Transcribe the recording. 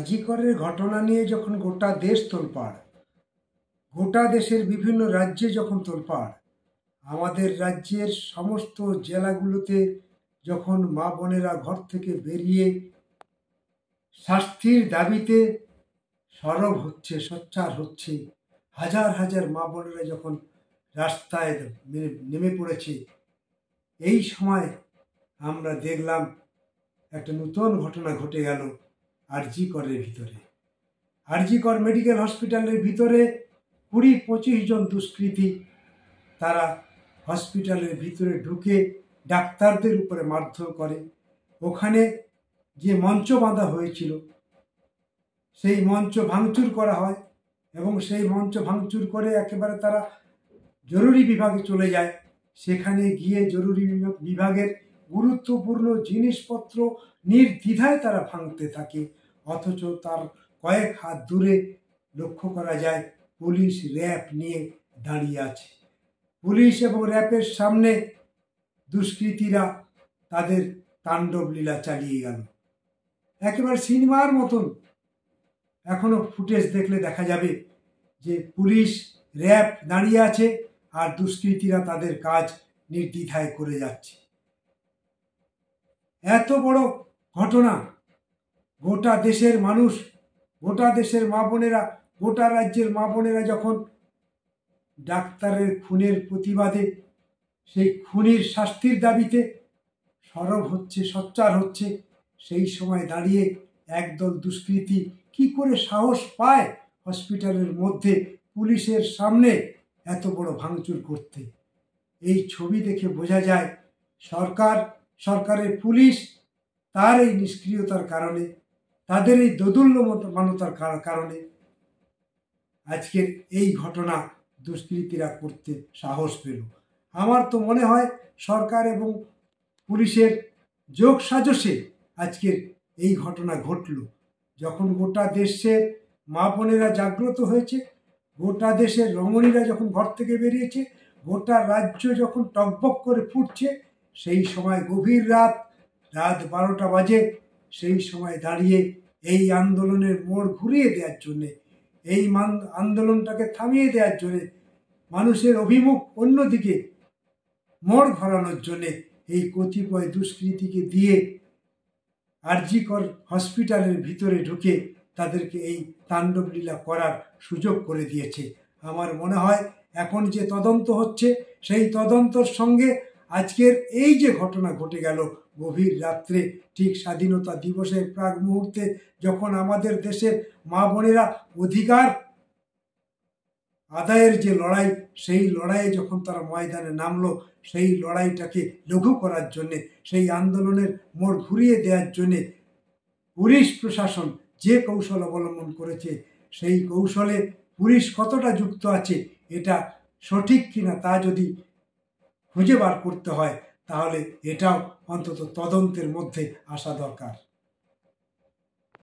জি করের ঘটনা নিয়ে যখন গোটা দেশ তোলপাড়, গোটা দেশের বিভিন্ন রাজ্যে যখন তোলপাড়, আমাদের রাজ্যের সমস্ত জেলাগুলোতে যখন মা বোনেরা ঘর থেকে বেরিয়ে শাস্তির দাবিতে সরব হচ্ছে, সোচ্চার হচ্ছে, হাজার হাজার মা বোনেরা যখন রাস্তায় নেমে পড়েছে, এই সময় আমরা দেখলাম একটা নতুন ঘটনা ঘটে গেল জি করের ভিতরে। জি কর মেডিকেল হসপিটালের ভিতরে 20-25 জন দুষ্কৃতী তারা হসপিটালের ভিতরে ঢুকে ডাক্তারদের উপরে মারধর করে। ওখানে যে মঞ্চ বাঁধা হয়েছিল সেই মঞ্চ ভাঙচুর করা হয় এবং সেই মঞ্চ ভাঙচুর করে একেবারে তারা জরুরি বিভাগে চলে যায়। সেখানে গিয়ে জরুরি বিভাগের গুরুত্বপূর্ণ জিনিসপত্র নির্দ্বিধায় তারা ভাঙতে থাকে, অথচ তার কয়েক হাত দূরে লক্ষ্য করা যায় পুলিশ র্যাব নিয়ে দাঁড়িয়ে আছে। পুলিশ এবং র্যাবের সামনে দুষ্কৃতীরা তাদের তাণ্ডব লীলা চালিয়ে গেল। একেবারে সিনেমার মতন এখনো ফুটেজ দেখলে দেখা যাবে যে পুলিশ র্যাব দাঁড়িয়ে আছে আর দুষ্কৃতীরা তাদের কাজ নির্দ্বিধায় করে যাচ্ছে। এত বড় ঘটনা, গোটা দেশের মানুষ, গোটা দেশের মা বোনেরা, গোটা রাজ্যের মা বোনেরা যখন ডাক্তারের খুনের প্রতিবাদে, সেই খুনির শাস্তির দাবিতে সরব হচ্ছে, সোচ্চার হচ্ছে, সেই সময় দাঁড়িয়ে একদল দুষ্কৃতী কি করে সাহস পায় হসপিটালের মধ্যে পুলিশের সামনে এত বড় ভাঙচুর করতে। এই ছবি দেখে বোঝা যায় সরকারের পুলিশ তার এই নিষ্ক্রিয়তার কারণে, তাদের এই দোদুল্যমানতার কারণে আজকের এই ঘটনা দুষ্কৃতীরা করতে সাহস পেল। আমার তো মনে হয় সরকার এবং পুলিশের যোগ সাজসে আজকের এই ঘটনা ঘটল। যখন গোটা দেশের মা বোনেরা জাগ্রত হয়েছে, গোটা দেশের রমণীরা যখন ঘর থেকে বেরিয়েছে, গোটা রাজ্য যখন টকবক করে ফুটছে, সেই সময় গভীর রাত 12টা বাজে, সেই সময় দাঁড়িয়ে এই আন্দোলনের মোড় ঘুরিয়ে দেওয়ার জন্যে, এই আন্দোলনটাকে থামিয়ে দেওয়ার জন্যে, মানুষের অভিমুখ অন্যদিকে মোড় ঘোরানোর জন্যে এই কতিপয় দুষ্কৃতীকে দিয়ে জি কর হসপিটালের ভিতরে ঢুকে তাদেরকে এই তাণ্ডব লীলা করার সুযোগ করে দিয়েছে। আমার মনে হয় এখন যে তদন্ত হচ্ছে, সেই তদন্তর সঙ্গে আজকের এই যে ঘটনা ঘটে গেল গভীর রাত্রে, ঠিক স্বাধীনতা দিবসের প্রাক মুহূর্তে, যখন আমাদের দেশের মা বোনেরা অধিকার আদায়ের যে লড়াই, সেই লড়াইয়ে যখন তারা ময়দানে নামলো, সেই লড়াইটাকে লঘু করার জন্যে, সেই আন্দোলনের মোড় ঘুরিয়ে দেওয়ার জন্যে পুলিশ প্রশাসন যে কৌশল অবলম্বন করেছে, সেই কৌশলে পুলিশ কতটা যুক্ত আছে এটা সঠিক কিনা তা যদি খুঁজে বার করতে হয়, তাহলে এটাও অন্তত তদন্তের মধ্যে আসা দরকার।